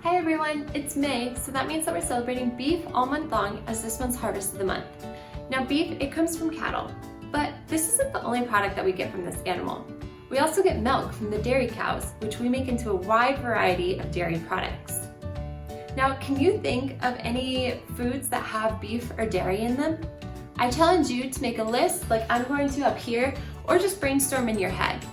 Hi everyone, it's May, so that means that we're celebrating beef all month long as this month's harvest of the month. Now beef, it comes from cattle, but this isn't the only product that we get from this animal. We also get milk from the dairy cows, which we make into a wide variety of dairy products. Now, can you think of any foods that have beef or dairy in them? I challenge you to make a list like I'm going to up here, or just brainstorm in your head.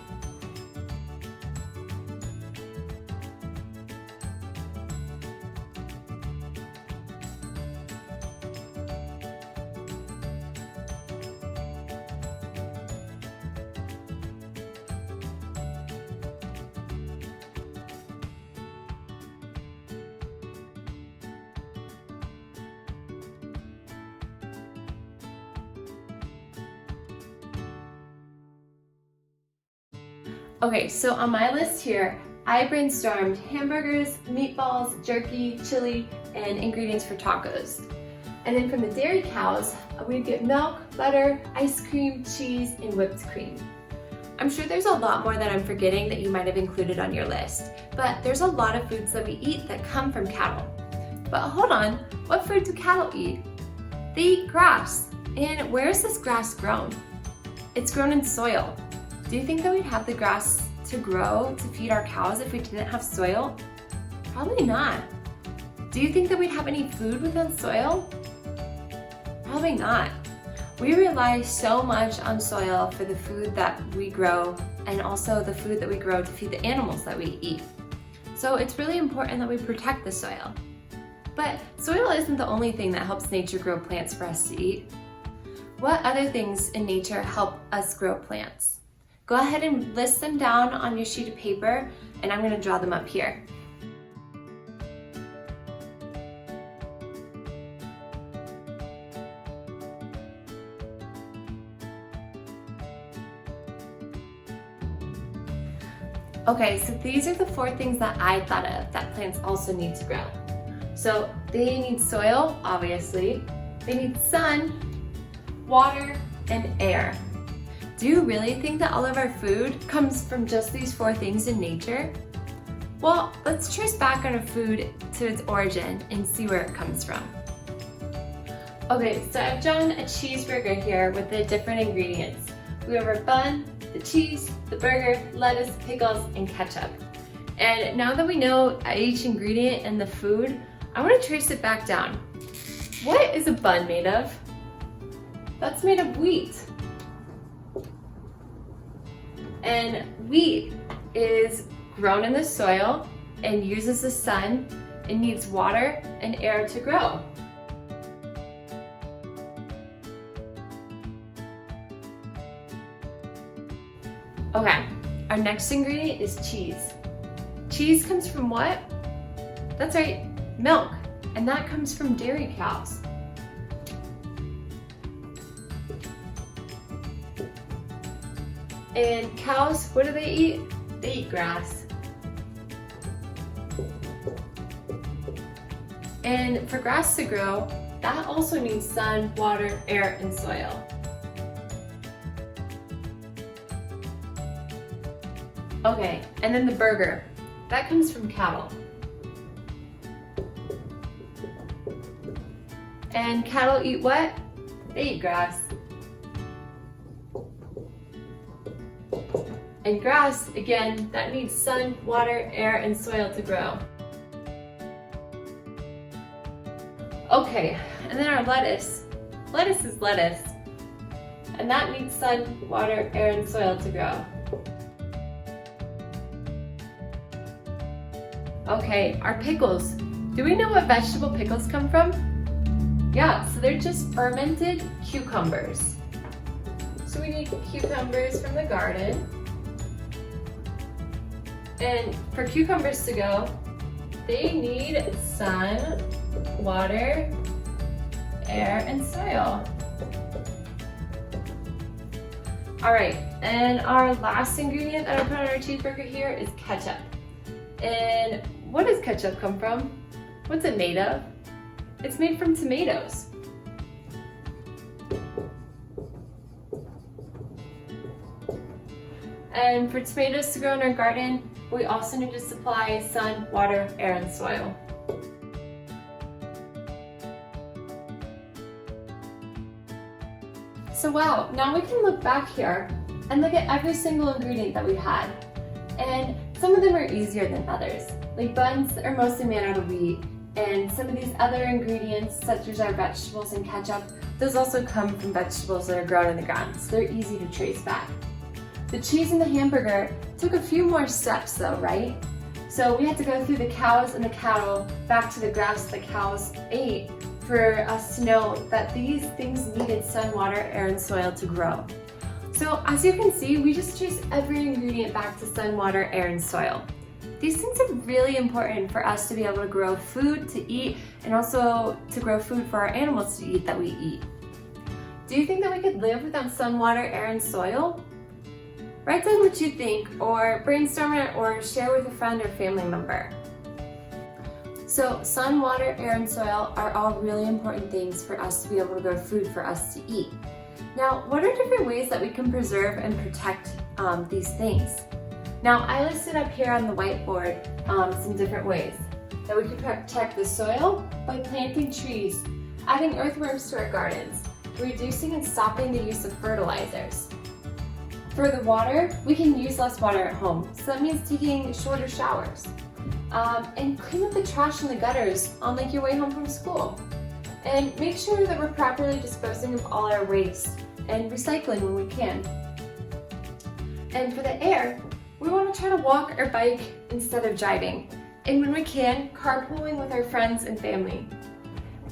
Okay, so on my list here, I brainstormed hamburgers, meatballs, jerky, chili, and ingredients for tacos. And then from the dairy cows, we'd get milk, butter, ice cream, cheese, and whipped cream. I'm sure there's a lot more that I'm forgetting that you might have included on your list, but there's a lot of foods that we eat that come from cattle. But hold on, what food do cattle eat? They eat grass. And where is this grass grown? It's grown in soil. Do you think that we'd have the grass to grow to feed our cows if we didn't have soil? Probably not. Do you think that we'd have any food without soil? Probably not. We rely so much on soil for the food that we grow and also the food that we grow to feed the animals that we eat. So it's really important that we protect the soil. But soil isn't the only thing that helps nature grow plants for us to eat. What other things in nature help us grow plants? Go ahead and list them down on your sheet of paper, and I'm going to draw them up here. Okay, so these are the 4 things that I thought of that plants also need to grow. So they need soil, obviously. They need sun, water, and air. Do you really think that all of our food comes from just these 4 things in nature? Well, let's trace back on our food to its origin and see where it comes from. Okay, so I've drawn a cheeseburger here with the different ingredients. We have our bun, the cheese, the burger, lettuce, pickles, and ketchup. And now that we know each ingredient in the food, I want to trace it back down. What is a bun made of? That's made of wheat. And wheat is grown in the soil and uses the sun and needs water and air to grow. Okay, our next ingredient is cheese. Cheese comes from what? That's right, milk, and that comes from dairy cows. And cows, what do they eat? They eat grass. And for grass to grow, that also needs sun, water, air, and soil. Okay, and then the burger. That comes from cattle. And cattle eat what? They eat grass. And grass, again, that needs sun, water, air, and soil to grow. Okay, and then our lettuce. Lettuce is lettuce. And that needs sun, water, air, and soil to grow. Okay, our pickles. Do we know what vegetable pickles come from? Yeah, so they're just fermented cucumbers. So we need cucumbers from the garden. And for cucumbers to go, they need sun, water, air, and soil. All right, and our last ingredient that I put on our cheeseburger here is ketchup. And what does ketchup come from? What's it made of? It's made from tomatoes. And for tomatoes to grow in our garden, we also need to supply sun, water, air, and soil. So wow, now we can look back here and look at every single ingredient that we had. And some of them are easier than others. Like buns are mostly made out of wheat, and some of these other ingredients, such as our vegetables and ketchup, those also come from vegetables that are grown in the ground, so they're easy to trace back. The cheese in the hamburger took a few more steps though, right? So we had to go through the cows and the cattle back to the grass the cows ate for us to know that these things needed sun, water, air, and soil to grow. So as you can see, we just trace every ingredient back to sun, water, air, and soil. These things are really important for us to be able to grow food to eat and also to grow food for our animals to eat that we eat. Do you think that we could live without sun, water, air, and soil? Write down what you think, or brainstorm it, or share with a friend or family member. So sun, water, air, and soil are all really important things for us to be able to grow food for us to eat. Now, what are different ways that we can preserve and protect these things? Now, I listed up here on the whiteboard some different ways that we can protect the soil by planting trees, adding earthworms to our gardens, reducing and stopping the use of fertilizers. For the water, we can use less water at home, so that means taking shorter showers. And clean up the trash in the gutters on like your way home from school. And make sure that we're properly disposing of all our waste and recycling when we can. And for the air, we want to try to walk or bike instead of driving. And when we can, carpooling with our friends and family.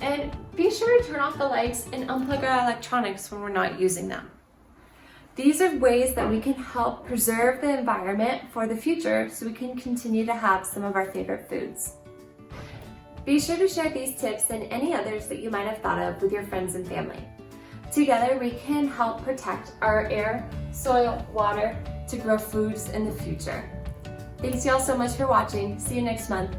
And be sure to turn off the lights and unplug our electronics when we're not using them. These are ways that we can help preserve the environment for the future so we can continue to have some of our favorite foods. Be sure to share these tips and any others that you might have thought of with your friends and family. Together, we can help protect our air, soil, water to grow foods in the future. Thanks y'all so much for watching. See you next month.